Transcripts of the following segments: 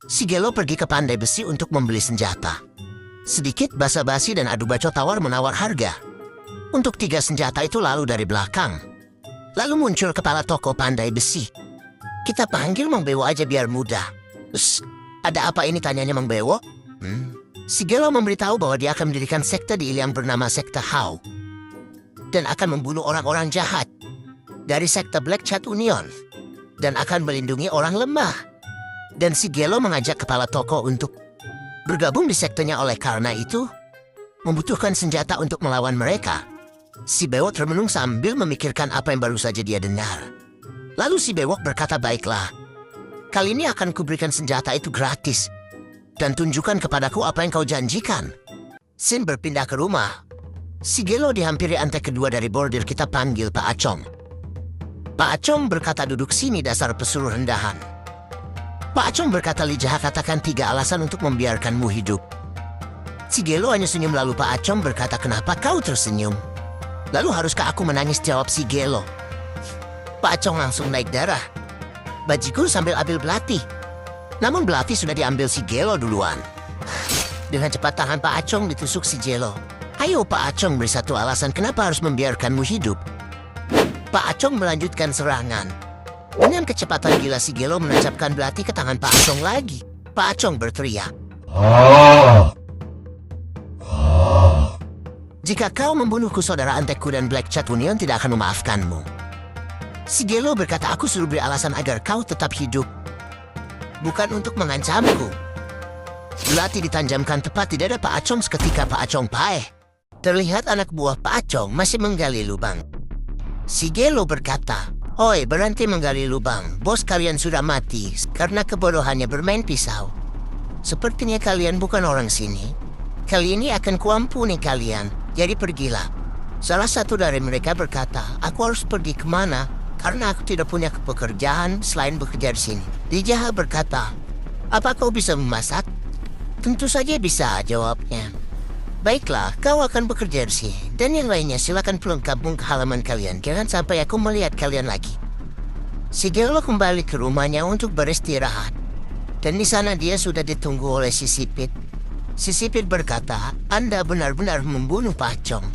Si Gelo pergi ke pandai besi untuk membeli senjata. Sedikit basa-basi dan adu bacot tawar-menawar harga. Untuk 3 senjata itu lalu dari belakang. Lalu muncul kepala toko pandai besi. Kita panggil Mang Bewo aja biar mudah. Ada apa ini, tanyanya Mang Bewo? Si Gelo memberitahu bahwa dia akan mendirikan sekte di Iliang bernama Sekte Hao. Dan akan membunuh orang-orang jahat dari sekte Black Chat Union. Dan akan melindungi orang lemah. Dan si Gelo mengajak kepala toko untuk bergabung di sektenya oleh karena itu membutuhkan senjata untuk melawan mereka. Si Bewok termenung sambil memikirkan apa yang baru saja dia dengar. Lalu si Bewok berkata, baiklah, kali ini akan kuberikan senjata itu gratis. Dan tunjukkan kepadaku apa yang kau janjikan. Sin berpindah ke rumah. Si Gelo dihampiri antek kedua dari bordir kita panggil Pak Acong. Pak Acong berkata, duduk sini dasar pesuruh rendahan. Pak Acong berkata, Lijah katakan 3 alasan untuk membiarkanmu hidup. Si Gelo hanya senyum, lalu Pak Acong berkata, kenapa kau tersenyum? Lalu haruskah aku menangis, jawab si Gelo. Pak Acong langsung naik darah. Bajigur sambil ambil belati. Namun belati sudah diambil si Gelo duluan. Dengan cepat tangan Pak Acong ditusuk si Gelo. Ayo Pak Acong, beri satu alasan kenapa harus membiarkanmu hidup. Pak Acong melanjutkan serangan. Dengan kecepatan gila si Gelo menancapkan belati ke tangan Pak Acong lagi. Pak Acong berteriak. Jika kau membunuhku, saudara antekku dan Black Chat Union tidak akan memaafkanmu. Si Gelo berkata, aku suruh beri alasan agar kau tetap hidup. Bukan untuk mengancamku. Belati ditanjamkan tepat di dada Pak Acong seketika Pak Acong paeh. Terlihat anak buah Pak Acong masih menggali lubang. Si Gelo berkata, "Oi, berhenti menggali lubang. Bos kalian sudah mati karena kebodohannya bermain pisau. Sepertinya kalian bukan orang sini. Kali ini akan kuampuni kalian, jadi pergilah." Salah satu dari mereka berkata, "Aku harus pergi kemana? Karena aku tidak punya pekerjaan selain bekerja di sini." Lijah berkata, "Apa kau bisa memasak?" "Tentu saja bisa," jawabnya. "Baiklah, kau akan bekerja di sini. Dan yang lainnya silakan pulang kampung ke halaman kalian. Jangan sampai aku melihat kalian lagi." Si Gelo kembali ke rumahnya untuk beristirahat. Dan di sana dia sudah ditunggu oleh si Sipit. Si Sipit berkata, "Anda benar-benar membunuh Pak Acong."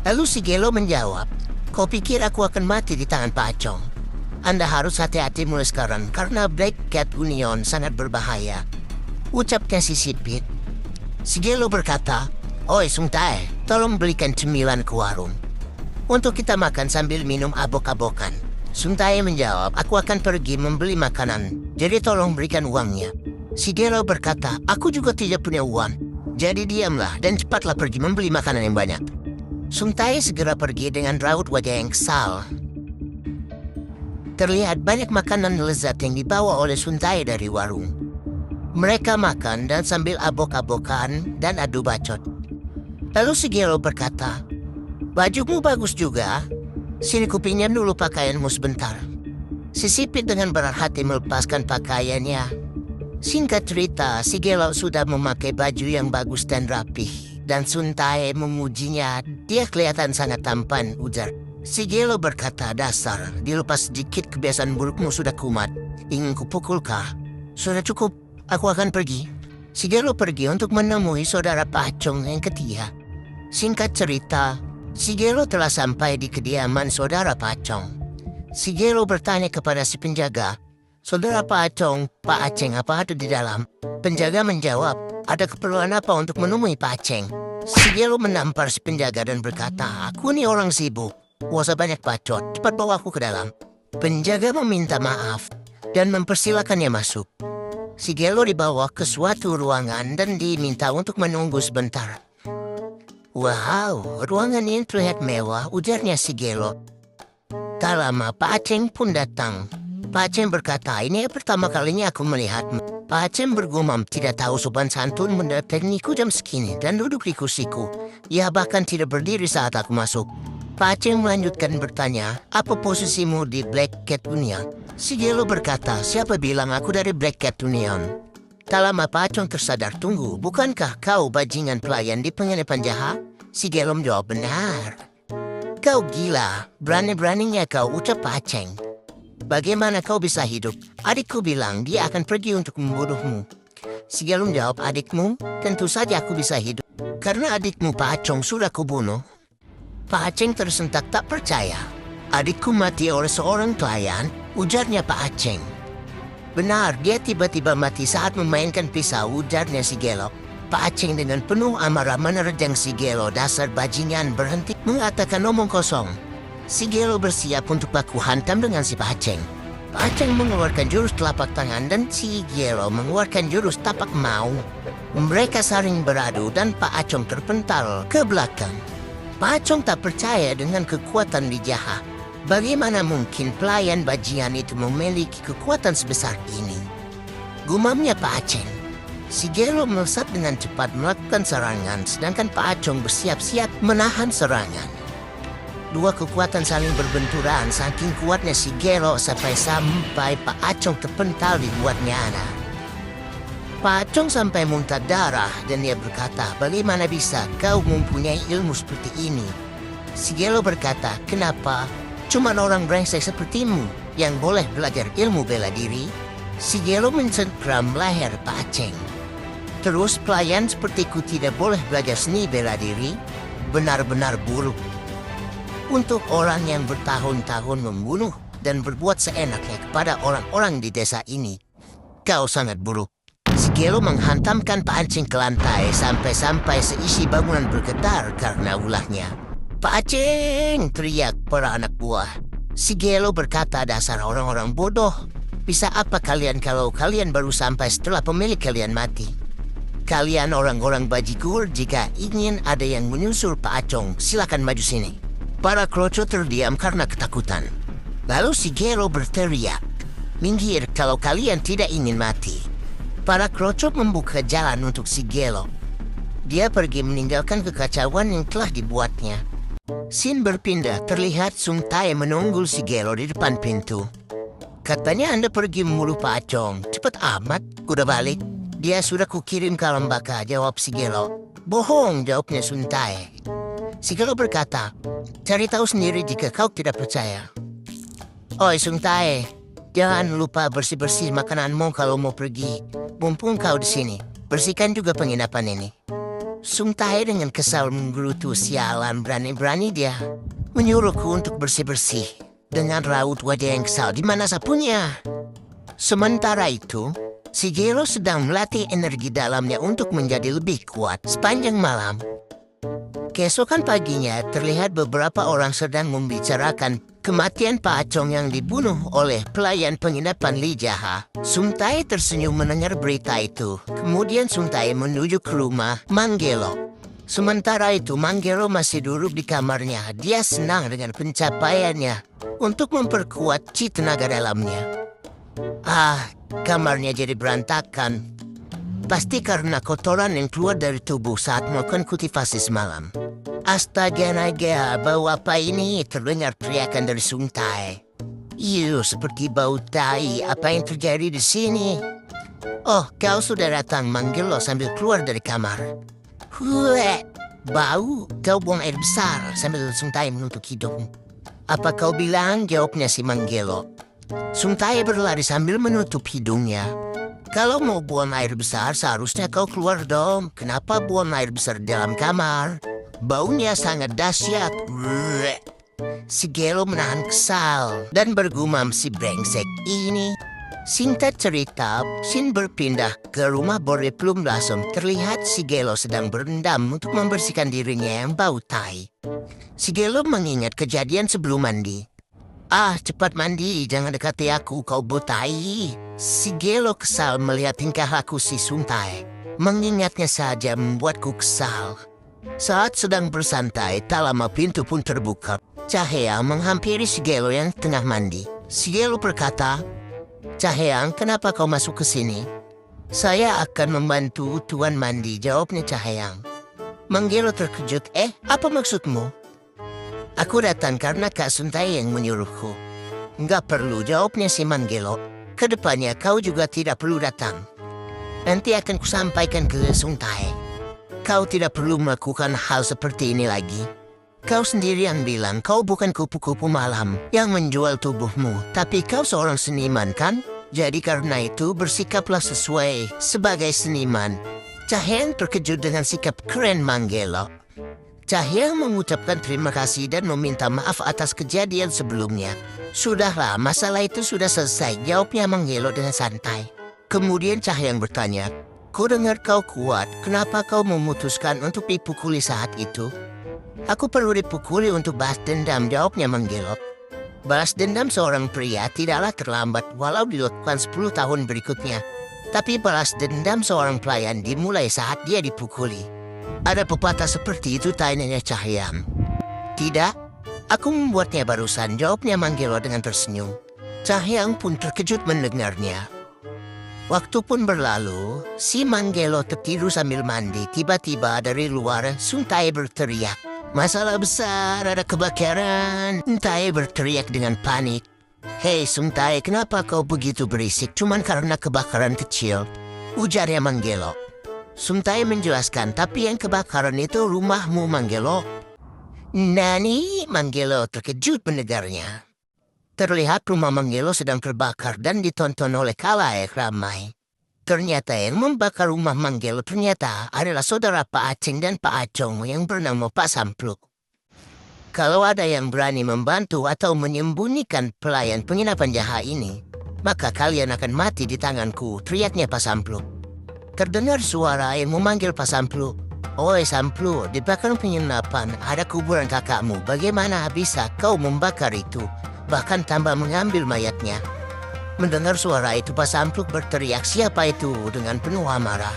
Lalu si Gelo menjawab, "Kau pikir aku akan mati di tangan Pak Acong? Anda harus hati-hati mulai sekarang karena Black Cat Union sangat berbahaya," ucapnya si Sipit. Si Gelo berkata, "Oi Sung Tae, tolong belikan cemilan ke warung untuk kita makan sambil minum abok-abokan." Sung Tae menjawab, "Aku akan pergi membeli makanan, jadi tolong berikan uangnya." Si Gelo berkata, "Aku juga tidak punya uang, jadi diamlah dan cepatlah pergi membeli makanan yang banyak." Sung Tae segera pergi dengan raut wajah yang kesal. Terlihat banyak makanan lezat yang dibawa oleh Sung Tae dari warung. Mereka makan dan sambil abok-abokan dan adu bacot. Lalu si Gelo berkata, "Bajumu bagus juga. Sini kupinjam dulu pakaianmu sebentar." Si Sipit dengan berat hati melepaskan pakaiannya. Singkat cerita, si Gelo sudah memakai baju yang bagus dan rapih. Dan Sung Tae memujinya. "Dia kelihatan sangat tampan," ujar. Si Gelo berkata, "Dasar, dilepas sedikit kebiasaan burukmu sudah kumat. Ingin kupukul kah? Sudah cukup, aku akan pergi." Si Gelo pergi untuk menemui saudara Pak Acong yang ketiga. Singkat cerita, si Gelo telah sampai di kediaman saudara Pak Acong. Si Gelo bertanya kepada si penjaga, "Saudara Pak Acong, Pak Aceng apa ada di dalam?" Penjaga menjawab, "Ada keperluan apa untuk menemui Pak Aceng?" Si Gelo menampar si penjaga dan berkata, "Aku ini orang sibuk. Wasa banyak bacot, cepat bawa aku ke dalam." Penjaga meminta maaf dan mempersilakannya masuk. Si Gelo dibawa ke suatu ruangan dan diminta untuk menunggu sebentar. "Wow, ruangan ini terlihat mewah," ujarnya si Gelo. Tak lama Pak Aceng pun datang. Pak Aceng berkata, "Ini pertama kalinya aku melihatmu." Pak Aceng bergumam, tidak tahu sopan santun mendatangiku jam segini dan duduk di kursiku. Ia bahkan tidak berdiri saat aku masuk. Pak Aceng melanjutkan bertanya, "Apa posisimu di Black Cat Union?" Si Gelo berkata, "Siapa bilang aku dari Black Cat Union?" Tak lama Pak Aceng tersadar, "Tunggu, bukankah kau bajingan pelayan di penginapan Jaha?" Si Gelo menjawab, "Benar." "Kau gila, berani-beraninya kau," ucap Pak Aceng. Bagaimana kau bisa hidup? Adikku bilang dia akan pergi untuk membunuhmu. Si Gelo menjawab, adikmu? Tentu saja aku bisa hidup. Karena adikmu Pak Acong sudah kubunuh. Pak Aceng tersentak tak percaya. Adikku mati oleh seorang pelayan, ujarnya Pak Aceng. Benar, dia tiba-tiba mati saat memainkan pisau, ujarnya si Gelo. Pak Aceng dengan penuh amarah menerjang si Gelo, dasar bajingan, berhenti mengatakan omong kosong. Si Gelo bersiap untuk baku hantam dengan si Pak Aceng. Pak Aceng mengeluarkan jurus telapak tangan dan si Gelo mengeluarkan jurus tapak mau. Mereka saling beradu dan Pak Acong terpental ke belakang. Pak Acong tak percaya dengan kekuatan Lijahah. Bagaimana mungkin pelayan bajingan itu memiliki kekuatan sebesar ini? Gumamnya Pak Aceng. Si Gelo melesat dengan cepat melakukan serangan, sedangkan Pak Acong bersiap-siap menahan serangan. Dua kekuatan saling berbenturan, saking kuatnya si Gelo sampai Pak Acong terpental dibuatnya anak. Pak Acong sampai muntah darah dan dia berkata, bagaimana bisa kau mempunyai ilmu seperti ini? Si Gelo berkata, kenapa? Cuma orang brengsek sepertimu yang boleh belajar ilmu bela diri. Si Gelo mencengkram leher Pak Aceng. Terus pelayan sepertiku tidak boleh belajar seni bela diri? Benar-benar buruk. Untuk orang yang bertahun-tahun membunuh dan berbuat seenaknya kepada orang-orang di desa ini, kau sangat buruk. Si Gelo menghantamkan Pak Aceng ke lantai sampai seisi bangunan bergetar karena ulahnya. Pak Aceng, teriak para anak buah. Si Gelo berkata, dasar orang-orang bodoh. Bisa apa kalian kalau kalian baru sampai setelah pemilik kalian mati? Kalian orang-orang bajigur, jika ingin ada yang menyusul Pak Acong, silakan maju sini. Para kroco terdiam karena ketakutan. Lalu si Gelo berteriak, minggir kalau kalian tidak ingin mati. Para kroco membuka jalan untuk si Gelo. Dia pergi meninggalkan kekacauan yang telah dibuatnya. Scene berpindah, terlihat Sung Tae menunggu si Gelo di depan pintu. Katanya Anda pergi membunuh Pak Acong. Cepat amat, udah balik. Dia sudah kukirim ke Lembaka, jawab si Gelo. Bohong, jawabnya Sung Tae. Si Gelo berkata, cari tahu sendiri jika kau tidak percaya. Oi Sung Tae, jangan lupa bersih-bersih makananmu kalau mau pergi. Mumpung kau di sini, bersihkan juga penginapan ini. Sung Tae dengan kesal menggerutu, sialan, berani-berani dia menyuruhku untuk bersih-bersih. Dengan raut wajah yang kesal, di mana sapunya? Sementara itu, si Gelo sedang melatih energi dalamnya untuk menjadi lebih kuat sepanjang malam. Keesokan paginya, terlihat beberapa orang sedang membicarakan kematian Pak Acong yang dibunuh oleh pelayan penginapan Lijahah. Sung Tae tersenyum mendengar berita itu. Kemudian Sung Tae menuju ke rumah Mang Gelo. Sementara itu, Mang Gelo masih duduk di kamarnya. Dia senang dengan pencapaiannya untuk memperkuat chi tenaga dalamnya. Kamarnya jadi berantakan. Pasti karena kotoran yang keluar dari tubuh saat melakukan kultivasi semalam. Astaga naga, bau apa ini? Terdengar teriakan dari Sung Tae. Seperti bau tai. Apa yang terjadi di sini? Oh, kau sudah datang, Mang Gelo sambil keluar dari kamar. Bau, kau buang air besar, sambil Sung Tae menutup hidung. Apa kau bilang? Jawabnya si Mang Gelo. Sung Tae berlari sambil menutup hidungnya. Kalau mau buang air besar, seharusnya kau keluar dong. Kenapa buang air besar di dalam kamar? Baunya sangat dahsyat. Si Gelo menahan kesal dan bergumam, si brengsek ini. Singkat cerita, scene berpindah ke rumah Bore Plum Blossom. Terlihat si Gelo sedang berendam untuk membersihkan dirinya yang bau tai. Si Gelo mengingat kejadian sebelum mandi. Cepat mandi, jangan dekati aku, kau botai. Si Gelo kesal melihat tingkah laku si Sung Tae. Mengingatnya saja membuatku kesal. Saat sedang bersantai, tak lama pintu pun terbuka. Cahaya menghampiri si Gelo yang tengah mandi. Si Gelo berkata, Cahayang, kenapa kau masuk ke sini? Saya akan membantu tuan mandi, jawabnya Cahayang. Mang Gelo terkejut, apa maksudmu? Aku datang karena Kak Sung Tae yang menyuruhku. Nggak perlu, jawabnya si Mang Gelo. Kedepannya kau juga tidak perlu datang. Nanti akan kusampaikan ke Sung Tae. Kau tidak perlu melakukan hal seperti ini lagi. Kau sendiri yang bilang kau bukan kupu-kupu malam yang menjual tubuhmu, tapi kau seorang seniman kan? Jadi karena itu bersikaplah sesuai sebagai seniman. Cahyang terkejut dengan sikap keren Manggelo. Cahyang mengucapkan terima kasih dan meminta maaf atas kejadian sebelumnya. Sudahlah, masalah itu sudah selesai, jawabnya Manggelo dengan santai. Kemudian Cahyang bertanya, "Ku dengar kau kuat, kenapa kau memutuskan untuk dipukuli saat itu?" "Aku perlu dipukuli untuk balas dendam," jawabnya Manggelo. Balas dendam seorang pria tidaklah terlambat walau dilakukan 10 tahun berikutnya. Tapi balas dendam seorang pelayan dimulai saat dia dipukuli. "Ada pepatah seperti itu?" tanyanya Cahyang. "Tidak, aku membuatnya barusan," jawabnya Manggelo dengan tersenyum. Cahyang pun terkejut mendengarnya. Waktu pun berlalu, si Manggelo tertidur sambil mandi. Tiba-tiba dari luar, Sung Tae berteriak, "Masalah besar, ada kebakaran!" Tae berteriak dengan panik. "Hei Sung Tae, kenapa kau begitu berisik? Cuman karena kebakaran kecil," ujarnya Manggelo. Sung Tae menjelaskan, "Tapi yang kebakaran itu rumahmu, Manggelo." "Nani?" Manggelo terkejut mendengarnya. Terlihat rumah Manggelo sedang terbakar dan ditonton oleh khalayak ramai. Ternyata yang membakar rumah Manggelo ternyata adalah saudara Pak Aceng dan Pak Acong yang bernama Pak Sampluk. "Kalau ada yang berani membantu atau menyembunyikan pelayan penginapan jahat ini, maka kalian akan mati di tanganku," teriaknya Pak Sampluk. Terdengar suara yang memanggil Pak Sampluk. "Oi Sampluk, di belakang penginapan ada kuburan kakakmu. Bagaimana bisa kau membakar itu? Bahkan tambah mengambil mayatnya." Mendengar suara itu, Pak Sampluk berteriak, "Siapa itu?" dengan penuh amarah.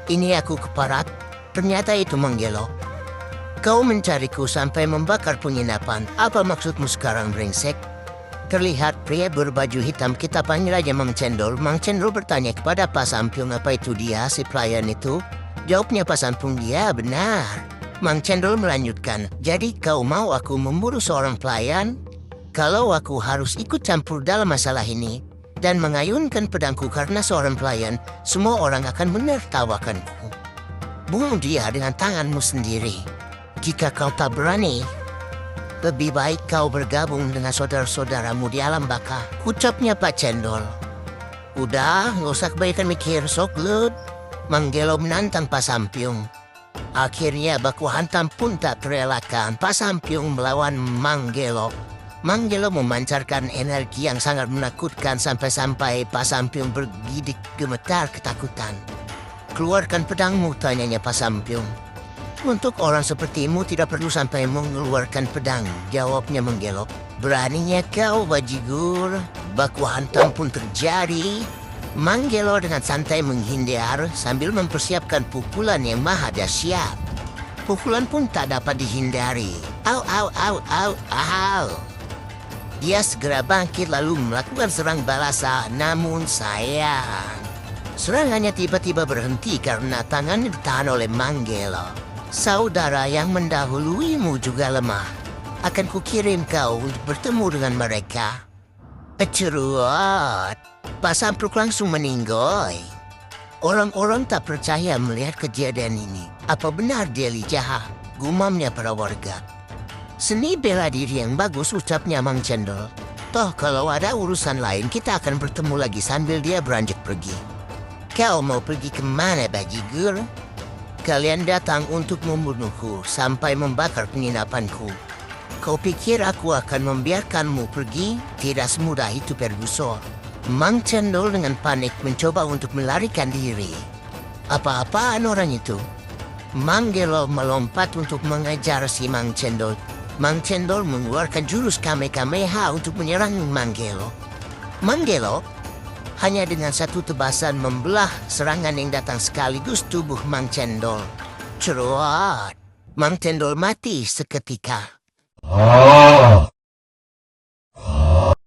"Ini aku keparat." Ternyata itu Manggelo. "Kau mencariku sampai membakar penginapan. Apa maksudmu sekarang, brengsek?" Terlihat pria berbaju hitam, kita panggil aja Mang Cendol. Mang Cendol bertanya kepada Pak Sampluk, "Apa itu dia, si pelayan itu?" Jawabnya Pak Sampluk, "Ya benar." Mang Cendol melanjutkan, "Jadi kau mau aku memburu seorang pelayan? Kalau aku harus ikut campur dalam masalah ini dan mengayunkan pedangku karena seorang pelayan, semua orang akan menertawakanku. Bunuh dia dengan tanganmu sendiri. Jika kau tak berani, lebih baik kau bergabung dengan saudara-saudaramu di alam baka," ucapnya Pak Cendol. "Udah, nggak usah kebanyakan mikir, sok lut." Manggelo menantang Pak Sampiung. Akhirnya baku hantam pun tak terelakkan. Pak Sampiung melawan Manggelo. Manggelo memancarkan energi yang sangat menakutkan sampai-sampai Pak Sampiung bergidik gemetar ketakutan. "Keluarkan pedangmu," tanyanya Pak Sampiung. "Untuk orang sepertimu tidak perlu sampai mengeluarkan pedang," jawabnya Manggelo. "Beraninya kau, bajigur." Baku hantam pun terjadi. Manggelo dengan santai menghindar sambil mempersiapkan pukulan yang maha dahsyat. Pukulan pun tak dapat dihindari. Au, au, au, au, au. Dia segera bangkit lalu melakukan serang balasan, namun sayang, serangannya tiba-tiba berhenti karena tangannya ditahan oleh Manggelo. "Saudara yang mendahuluimu juga lemah. Akan kukirim kau untuk bertemu dengan mereka." Ceruat, Pak Sampluk langsung meninggoy. Orang-orang tak percaya melihat kejadian ini. Apa benar dia jahat? Gumamnya para warga. "Seni bela diri yang bagus," ucapnya Mang Cendol. "Toh kalau ada urusan lain kita akan bertemu lagi," sambil dia beranjak pergi. "Kau mau pergi kemana, bajigur? Kalian datang untuk membunuhku sampai membakar penginapanku. Kau pikir aku akan membiarkanmu pergi? Tidak semudah itu, Ferguson." Mang Cendol dengan panik mencoba untuk melarikan diri. "Apa-apaan orang itu?" Manggelo melompat untuk mengejar si Mang Cendol. Mang Cendol mengeluarkan jurus Kamehameha untuk menyerang Manggelo. Manggelo hanya dengan satu tebasan membelah serangan yang datang sekaligus tubuh Mang Cendol. Ceruat, Mang Cendol mati seketika.